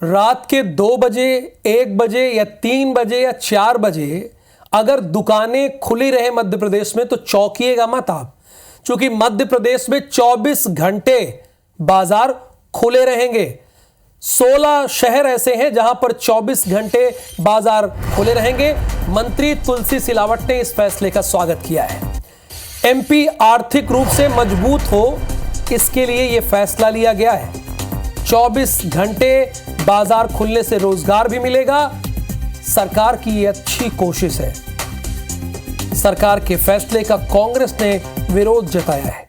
रात के 2 बजे, 1 बजे या 3 बजे या 4 बजे अगर दुकानें खुली रहे मध्य प्रदेश में तो चौंकिएगा मत आप, क्योंकि मध्य प्रदेश में 24 घंटे बाजार खुले रहेंगे। 16 शहर ऐसे हैं जहां पर 24 घंटे बाजार खुले रहेंगे। मंत्री तुलसी सिलावट ने इस फैसले का स्वागत किया है। एमपी आर्थिक रूप से मजबूत हो, इसके लिए यह फैसला लिया गया है। 24 घंटे बाजार खुलने से रोजगार भी मिलेगा। सरकार की यह अच्छी कोशिश है। सरकार के फैसले का कांग्रेस ने विरोध जताया है।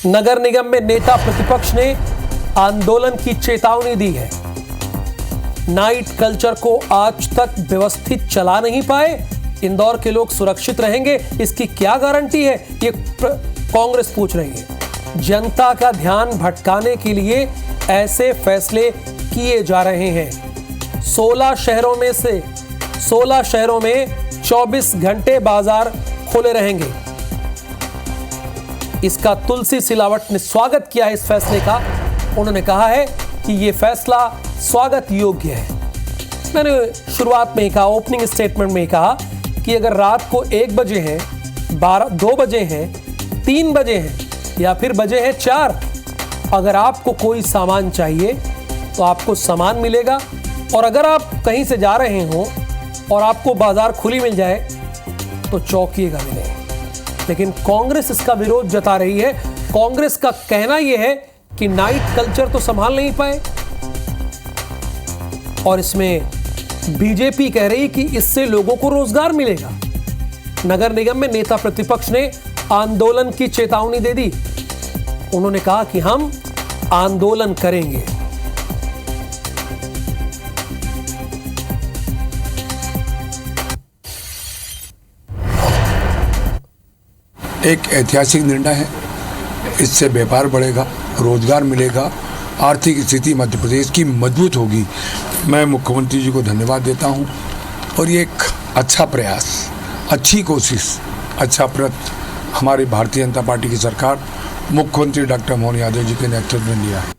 नगर निगम में नेता प्रतिपक्ष ने आंदोलन की चेतावनी दी है। नाइट कल्चर को आज तक व्यवस्थित चला नहीं पाए, इंदौर के लोग सुरक्षित रहेंगे, इसकी क्या गारंटी है, ये कांग्रेस पूछ रही है। जनता का ध्यान भटकाने के लिए ऐसे फैसले किए जा रहे हैं। 16 शहरों में 24 घंटे बाजार खुले रहेंगे। इसका तुलसी सिलावट ने स्वागत किया है इस फैसले का। उन्होंने कहा है कि यह फैसला स्वागत योग्य है। मैंने शुरुआत में ही कहा, ओपनिंग स्टेटमेंट में ही कहा कि अगर रात को 1 बजे है, 2 बजे हैं, 3 बजे हैं या फिर बजे हैं 4, अगर आपको कोई सामान चाहिए तो आपको सामान मिलेगा। और अगर आप कहीं से जा रहे हो और आपको बाजार खुली मिल जाए तो चौंकिएगा भी नहीं। लेकिन कांग्रेस इसका विरोध जता रही है। कांग्रेस का कहना यह है कि नाइट कल्चर तो संभाल नहीं पाए, और इसमें बीजेपी कह रही कि इससे लोगों को रोजगार मिलेगा। नगर निगम में नेता प्रतिपक्ष ने आंदोलन की चेतावनी दे दी। उन्होंने कहा कि हम आंदोलन करेंगे। एक ऐतिहासिक निर्णय है। इससे व्यापार बढ़ेगा, रोजगार मिलेगा, आर्थिक स्थिति मध्य प्रदेश की मजबूत होगी। मैं मुख्यमंत्री जी को धन्यवाद देता हूं। और ये एक अच्छा प्रयास, अच्छी कोशिश, अच्छा प्रयत्न हमारी भारतीय जनता पार्टी की सरकार मुख्यमंत्री डॉक्टर मोहन यादव जी के नेतृत्व में लिया है।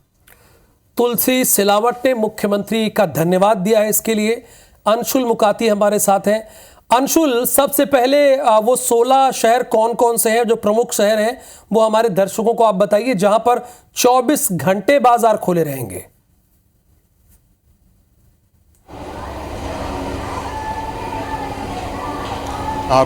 तुलसी सिलावट ने मुख्यमंत्री का धन्यवाद दिया है इसके लिए। अंशुल मुकाती हमारे साथ हैं। अंशुल, सबसे पहले वो 16 शहर कौन कौन से हैं, जो प्रमुख शहर हैं, वो हमारे दर्शकों को आप बताइए जहां पर 24 घंटे बाजार खुले रहेंगे।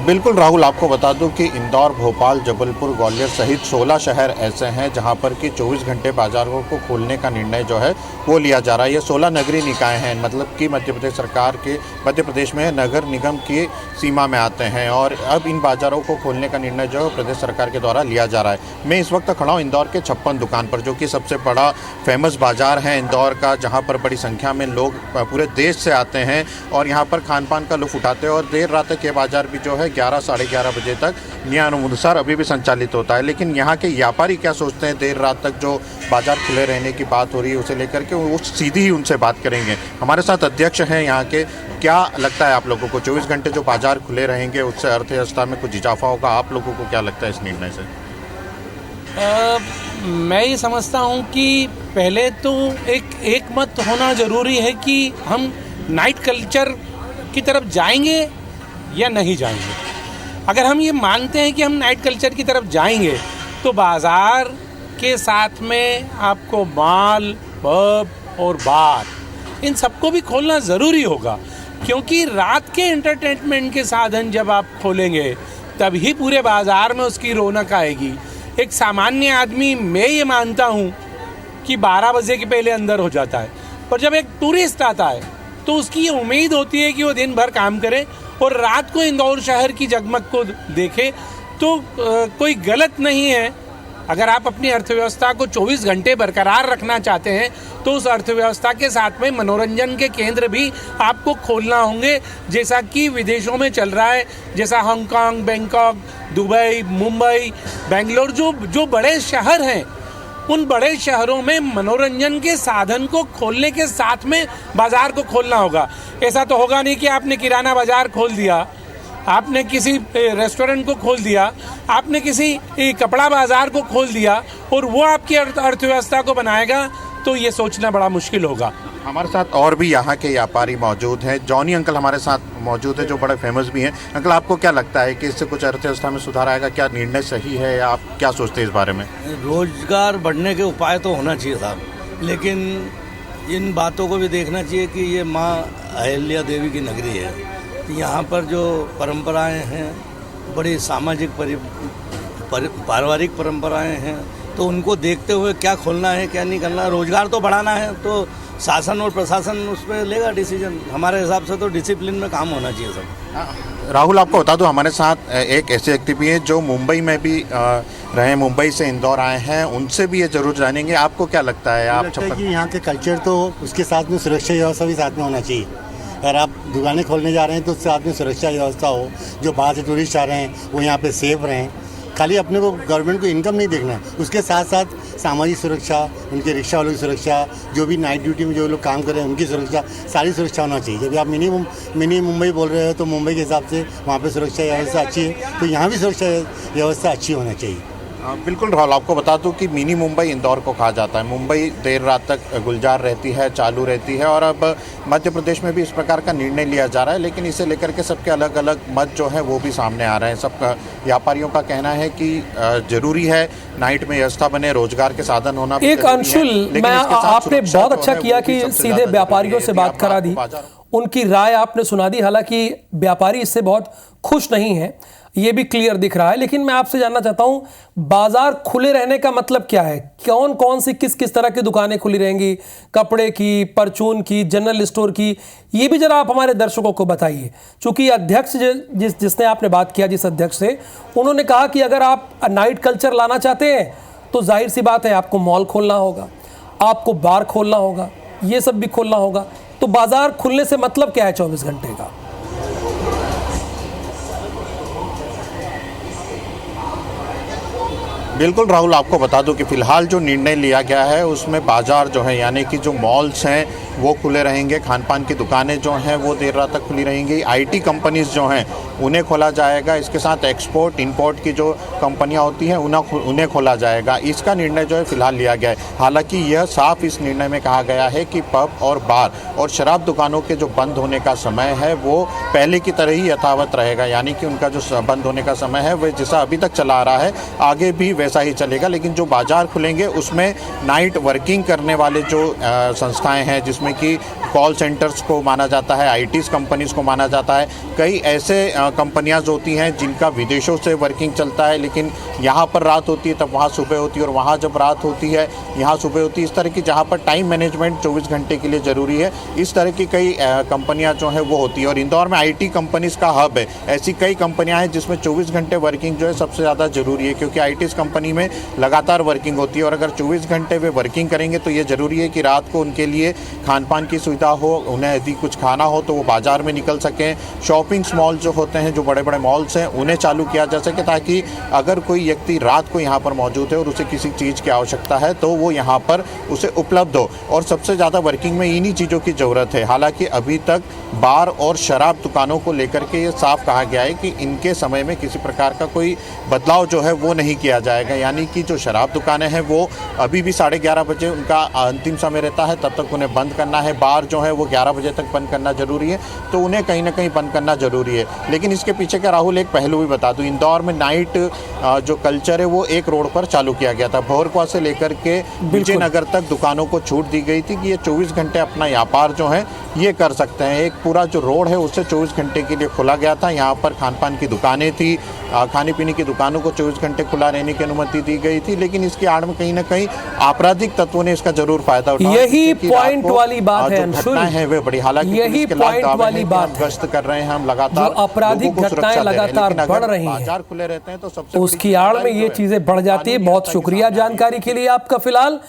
बिल्कुल राहुल, आपको बता दूं कि इंदौर, भोपाल, जबलपुर, ग्वालियर सहित 16 शहर ऐसे हैं जहां पर कि 24 घंटे बाजारों को खोलने का निर्णय जो है वो लिया जा रहा है। ये 16 नगरीय निकाय हैं, मतलब कि मध्य प्रदेश सरकार के मध्य प्रदेश में नगर निगम की सीमा में आते हैं, और अब इन बाज़ारों को खोलने का निर्णय जो है प्रदेश सरकार के द्वारा लिया जा रहा है। मैं इस वक्त खड़ा हूँ इंदौर के 56 दुकान पर, जो कि सबसे बड़ा फेमस बाज़ार है इंदौर का, जहाँ पर बड़ी संख्या में लोग पूरे देश से आते हैं और यहाँ पर खान पान का लुत्फ़ उठाते हैं। और देर रात तक ये बाज़ार भी जो है 11 साढ़े 11 बजे तक नियमानुसार अभी भी संचालित होता है। लेकिन यहाँ के व्यापारी क्या सोचते हैं, देर रात तक जो बाजार खुले रहने की बात हो रही है उसे लेकर के, वो सीधी ही उनसे बात करेंगे। हमारे साथ अध्यक्ष हैं यहाँ के। क्या लगता है आप लोगों को, 24 घंटे जो बाजार खुले रहेंगे उससे अर्थव्यवस्था में कुछ इजाफा होगा? आप लोगों को क्या लगता है इस निर्णय से? मैं ये समझता हूँ कि पहले तो एक मत होना ज़रूरी है कि हम नाइट कल्चर की तरफ जाएंगे या नहीं जाएंगे। अगर हम ये मानते हैं कि हम नाइट कल्चर की तरफ जाएंगे तो बाज़ार के साथ में आपको मॉल, पब और बार, इन सबको भी खोलना ज़रूरी होगा, क्योंकि रात के एंटरटेनमेंट के साधन जब आप खोलेंगे तभी पूरे बाज़ार में उसकी रौनक आएगी। एक सामान्य आदमी, मैं ये मानता हूँ कि 12 बजे के पहले अंदर हो जाता है, पर जब एक टूरिस्ट आता है तो उसकी ये उम्मीद होती है कि वो दिन भर काम करे और रात को इंदौर शहर की जगमग को देखे। तो कोई गलत नहीं है। अगर आप अपनी अर्थव्यवस्था को 24 घंटे बरकरार रखना चाहते हैं तो उस अर्थव्यवस्था के साथ में मनोरंजन के केंद्र भी आपको खोलना होंगे, जैसा कि विदेशों में चल रहा है, जैसा Hong Kong, Bangkok, Dubai, Mumbai, Bangalore, जो बड़े शहर हैं, उन बड़े शहरों में मनोरंजन के साधन को खोलने के साथ में बाजार को खोलना होगा। ऐसा तो होगा नहीं कि आपने किराना बाजार खोल दिया, आपने किसी रेस्टोरेंट को खोल दिया, आपने किसी कपड़ा बाजार को खोल दिया और वो आपकी अर्थव्यवस्था को बनाएगा, तो ये सोचना बड़ा मुश्किल होगा। हमारे साथ और भी यहाँ के व्यापारी मौजूद हैं। जॉनी अंकल हमारे साथ मौजूद है जो बड़े फेमस भी हैं। अंकल, आपको क्या लगता है कि इससे कुछ अर्थव्यवस्था में सुधार आएगा? क्या निर्णय सही है या आप क्या सोचते हैं इस बारे में? रोजगार बढ़ने के उपाय तो होना चाहिए साहब, लेकिन इन बातों को भी देखना चाहिए कि ये माँ अहिल्या देवी की नगरी है। यहाँ पर जो परंपराएं हैं, बड़ी सामाजिक पारिवारिक परंपराएं हैं, तो उनको देखते हुए क्या खोलना है क्या नहीं करना, रोजगार तो बढ़ाना है तो शासन और प्रशासन उस पर लेगा डिसीजन। हमारे हिसाब से तो डिसिप्लिन में काम होना चाहिए सब। राहुल, आपको बता दूं हमारे साथ एक ऐसे व्यक्ति भी हैं जो मुंबई में भी रहे, मुंबई से इंदौर आए हैं, उनसे भी ये जरूर जानेंगे। आपको क्या लगता है? आप लगता है कि यहाँ के कल्चर तो उसके साथ में सुरक्षा व्यवस्था भी साथ में होना चाहिए। अगर आप दुकानें खोलने जा रहे हैं तो उसके साथ में सुरक्षा व्यवस्था हो, जो बाहर से टूरिस्ट आ रहे हैं वो यहाँ पे सेफ रहें। खाली अपने को गवर्नमेंट को इनकम नहीं देखना है, उसके साथ साथ सामाजिक सुरक्षा, उनके रिक्शा वालों की सुरक्षा, जो भी नाइट ड्यूटी में जो लोग काम कर रहे हैं उनकी सुरक्षा, सारी सुरक्षा होना चाहिए। जब आप मिनी मुंबई बोल रहे हो तो मुंबई के हिसाब से वहाँ पे सुरक्षा व्यवस्था अच्छी है, तो यहाँ भी सुरक्षा व्यवस्था अच्छी होना चाहिए। बिल्कुल राहुल, आपको बता दूं कि मिनी मुंबई इंदौर को कहा जाता है। मुंबई देर रात तक गुलजार रहती है, चालू रहती है, और अब मध्य प्रदेश में भी इस प्रकार का निर्णय लिया जा रहा है, लेकिन इसे लेकर के सबके अलग अलग मत जो है वो भी सामने आ रहे हैं। सब व्यापारियों का कहना है कि जरूरी है नाइट में व्यवस्था बने, रोजगार के साधन होना भी एक अंशुल, मैं आपने बहुत अच्छा किया कि सीधे व्यापारियों से बात करा दी, उनकी राय आपने सुना दी। हालांकि व्यापारी इससे बहुत खुश नहीं है, ये भी क्लियर दिख रहा है। लेकिन मैं आपसे जानना चाहता हूं, बाजार खुले रहने का मतलब क्या है? कौन कौन सी किस किस तरह की दुकानें खुली रहेंगी? कपड़े की, परचून की, जनरल स्टोर की, ये भी जरा आप हमारे दर्शकों को बताइए। चूंकि अध्यक्ष जिसने आपने बात किया, जिस अध्यक्ष से, उन्होंने कहा कि अगर आप नाइट कल्चर लाना चाहते हैं तो जाहिर सी बात है आपको मॉल खोलना होगा, आपको बार खोलना होगा, ये सब भी खोलना होगा। तो बाजार खुलने से मतलब क्या है 24 घंटे का? बिल्कुल राहुल, आपको बता दूं कि फिलहाल जो निर्णय लिया गया है उसमें बाजार जो है, यानी कि जो मॉल्स हैं वो खुले रहेंगे, खान पान की दुकानें जो हैं वो देर रात तक खुली रहेंगी, आईटी कंपनीज जो हैं उन्हें खोला जाएगा, इसके साथ एक्सपोर्ट इंपोर्ट की जो कंपनियां होती हैं उन्हें खोला जाएगा। इसका निर्णय जो है फिलहाल लिया गया है। हालांकि यह साफ इस निर्णय में कहा गया है कि पब और बार और शराब दुकानों के जो बंद होने का समय है वो पहले की तरह ही यथावत रहेगा, यानी कि उनका जो बंद होने का समय है वह जैसा अभी तक चला आ रहा है आगे भी वैसा ही चलेगा। लेकिन जो बाजार खुलेंगे उसमें नाइट वर्किंग करने वाले जो संस्थाएं हैं, जिसमें कि कॉल सेंटर्स को माना जाता है, आईटी कंपनीज को माना जाता है, कई ऐसे कंपनियां होती हैं जिनका विदेशों से वर्किंग चलता है, लेकिन यहाँ पर रात होती है तब वहाँ सुबह होती है, और वहाँ जब रात होती है यहाँ सुबह होती है। इस तरह की जहाँ पर टाइम मैनेजमेंट 24 घंटे के लिए ज़रूरी है, इस तरह की कई कंपनियां जो है वो होती है। और इंदौर में आईटी कंपनीज का हब है, ऐसी कई कंपनियां हैं जिसमें 24 घंटे वर्किंग जो है सबसे ज़्यादा ज़रूरी है, क्योंकि आईटी कंपनी में लगातार वर्किंग होती है, और अगर 24 घंटे वे वर्किंग करेंगे तो ये ज़रूरी है कि रात को उनके लिए खान पान की सुविधा हो, उन्हें यदि कुछ खाना हो तो वो बाजार में निकल सकें। शॉपिंग मॉल जो होते हैं, जो बड़े बड़े मॉल्स हैं, उन्हें चालू किया जा सके, ताकि अगर कोई व्यक्ति रात को यहाँ पर मौजूद है और उसे किसी चीज़ की आवश्यकता है तो वो यहाँ पर उसे उपलब्ध हो। और सबसे ज़्यादा वर्किंग में इन्हीं चीज़ों की ज़रूरत है। हालांकि अभी तक बार और शराब दुकानों को लेकर के ये साफ कहा गया है कि इनके समय में किसी प्रकार का कोई बदलाव जो है वो नहीं किया जाएगा, यानी कि जो शराब दुकानें हैं वो अभी भी 11:30 बजे उनका अंतिम समय रहता है, तब तक उन्हें बंद करना है। बार जो है वो 11 बजे तक बंद करना जरूरी है, तो उन्हें कहीं ना कहीं बंद करना जरूरी है। लेकिन इसके पीछे का राहुल एक पहलू भी बता दूं, इंदौर में नाइट जो कल्चर है वो एक रोड पर चालू किया गया था। भोरकुआ से लेकर के विजयनगर तक दुकानों को छूट दी गई थी कि ये 24 घंटे अपना व्यापार जो है ये कर सकते हैं। एक पूरा जो रोड है उससे 24 घंटे के लिए खोला गया था। यहाँ पर खान पान की दुकानें थी, खाने पीने की दुकानों को 24 घंटे खुला रहने की अनुमति दी गई थी, लेकिन इसकी आड़ में कहीं ना कहीं आपराधिक तत्वों ने इसका जरूर फायदा उठाया। यही पॉइंट वाली बात है अंशुल, है वे बड़ी, हालांकि यही पॉइंट वाली बात है, गश्त कर रहे हैं हम लगातार, जो आपराधिक घटनाएं लगातार बढ़ रही हैं, बाजार खुले रहते हैं तो सबसे उसकी आड़ में ये चीजें बढ़ जाती है। बहुत शुक्रिया जानकारी के लिए आपका। फिलहाल